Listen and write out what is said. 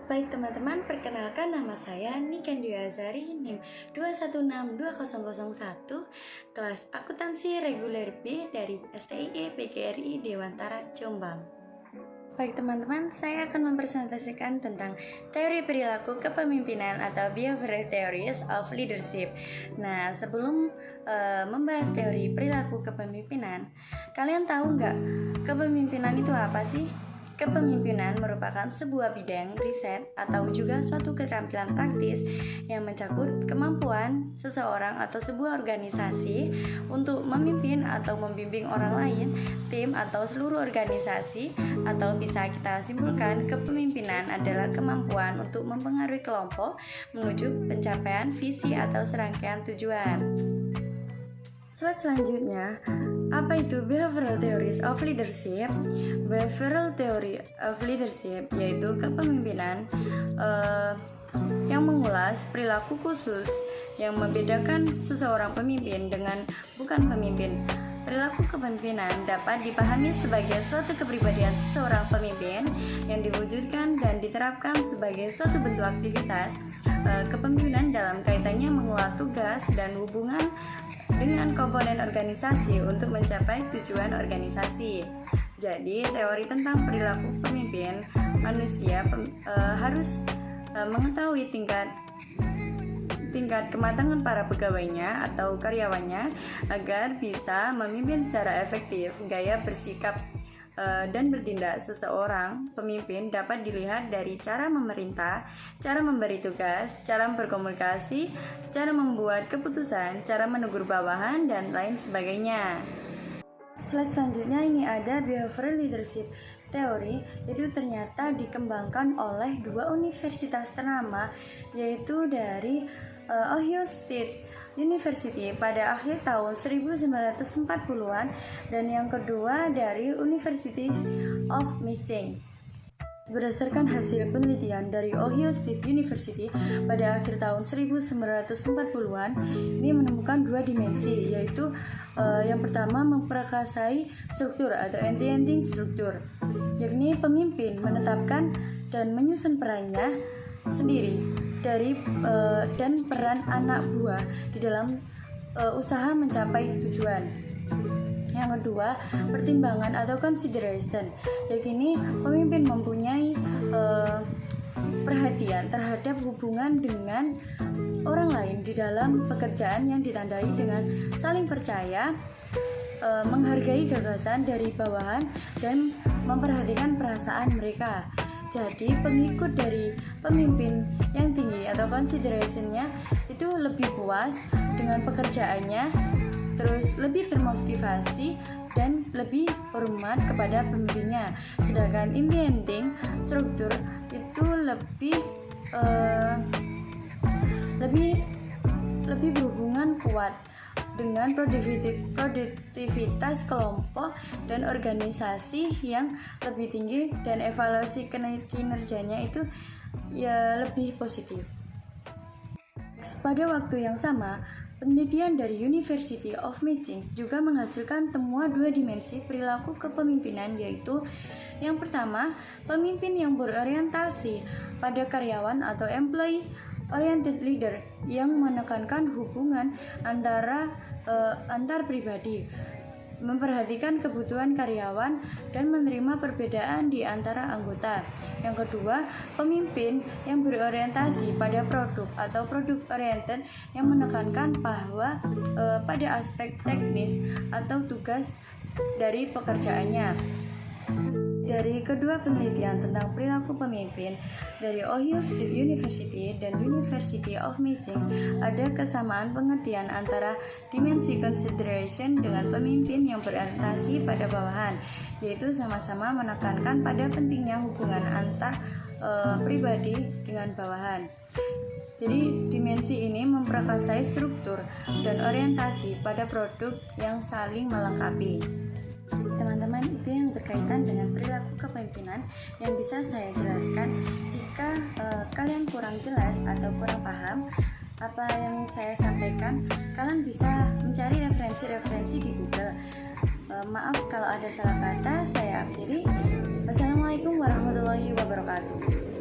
Baik teman-teman, perkenalkan nama saya Niken Dwi Azari, NIM 2162001, kelas akuntansi reguler B dari STIE PGRI Dewantara Jombang. Baik teman-teman, saya akan mempresentasikan tentang teori perilaku kepemimpinan atau behavioral theories of leadership. Nah, sebelum membahas teori perilaku kepemimpinan, kalian tahu nggak kepemimpinan itu apa sih? Kepemimpinan merupakan sebuah bidang riset atau juga suatu keterampilan praktis yang mencakup kemampuan seseorang atau sebuah organisasi untuk memimpin atau membimbing orang lain, tim atau seluruh organisasi, atau bisa kita simpulkan kepemimpinan adalah kemampuan untuk mempengaruhi kelompok menuju pencapaian visi atau serangkaian tujuan. Slide selanjutnya, apa itu behavioral theories of leadership? Behavioral theory of leadership yaitu kepemimpinan yang mengulas perilaku khusus yang membedakan seseorang pemimpin dengan bukan pemimpin. Perilaku kepemimpinan dapat dipahami sebagai suatu kepribadian seseorang pemimpin yang diwujudkan dan diterapkan sebagai suatu bentuk aktivitas kepemimpinan dalam kaitannya mengelola tugas dan hubungan dengan komponen organisasi untuk mencapai tujuan organisasi. Jadi, teori tentang perilaku pemimpin manusia harus mengetahui tingkat kematangan para pegawainya atau karyawannya agar bisa memimpin secara efektif. Gaya bersikap dan bertindak seseorang pemimpin dapat dilihat dari cara memerintah, cara memberi tugas, cara berkomunikasi, cara membuat keputusan, cara menegur bawahan, dan lain sebagainya. Slide selanjutnya ini ada behavioral leadership teori, itu ternyata dikembangkan oleh dua universitas ternama, yaitu dari Ohio State University pada akhir tahun 1940-an dan yang kedua dari University of Michigan. Berdasarkan hasil penelitian dari Ohio State University pada akhir tahun 1940-an, ini menemukan dua dimensi, yaitu yang pertama memperkasai struktur atau end-to-end struktur, yakni pemimpin menetapkan dan menyusun perannya sendiri dan peran anak buah di dalam usaha mencapai tujuan. Yang kedua, pertimbangan atau consideration, yakni pemimpin mempunyai perhatian terhadap hubungan dengan orang lain di dalam pekerjaan yang ditandai dengan saling percaya, menghargai gagasan dari bawahan, dan memperhatikan perasaan mereka. Jadi pengikut dari pemimpin yang tinggi atau consideration-nya itu lebih puas dengan pekerjaannya, terus lebih termotivasi dan lebih hormat kepada pemimpinnya. Sedangkan implementing struktur itu lebih berhubungan kuat dengan produktivitas kelompok dan organisasi yang lebih tinggi, dan evaluasi kinerjanya itu ya lebih positif. Pada waktu yang sama, penelitian dari University of Michigan juga menghasilkan temuan dua dimensi perilaku kepemimpinan, yaitu yang pertama, pemimpin yang berorientasi pada karyawan atau employee oriented leader yang menekankan hubungan antar pribadi, memperhatikan kebutuhan karyawan dan menerima perbedaan di antara anggota. Yang kedua, pemimpin yang berorientasi pada produk atau produk oriented yang menekankan bahwa pada aspek teknis atau tugas dari pekerjaannya. Dari kedua penelitian tentang perilaku pemimpin dari Ohio State University dan University of Michigan, ada kesamaan pengertian antara dimensi consideration dengan pemimpin yang berorientasi pada bawahan, yaitu sama-sama menekankan pada pentingnya hubungan antar pribadi dengan bawahan. Jadi dimensi ini memperkasai struktur dan orientasi pada produk yang saling melengkapi. Teman-teman, itu yang berkaitan dengan perilaku kepemimpinan yang bisa saya jelaskan. Jika kalian kurang jelas atau kurang paham apa yang saya sampaikan, kalian bisa mencari referensi-referensi di Google. Maaf kalau ada salah kata, saya akhiri. Wassalamualaikum warahmatullahi wabarakatuh.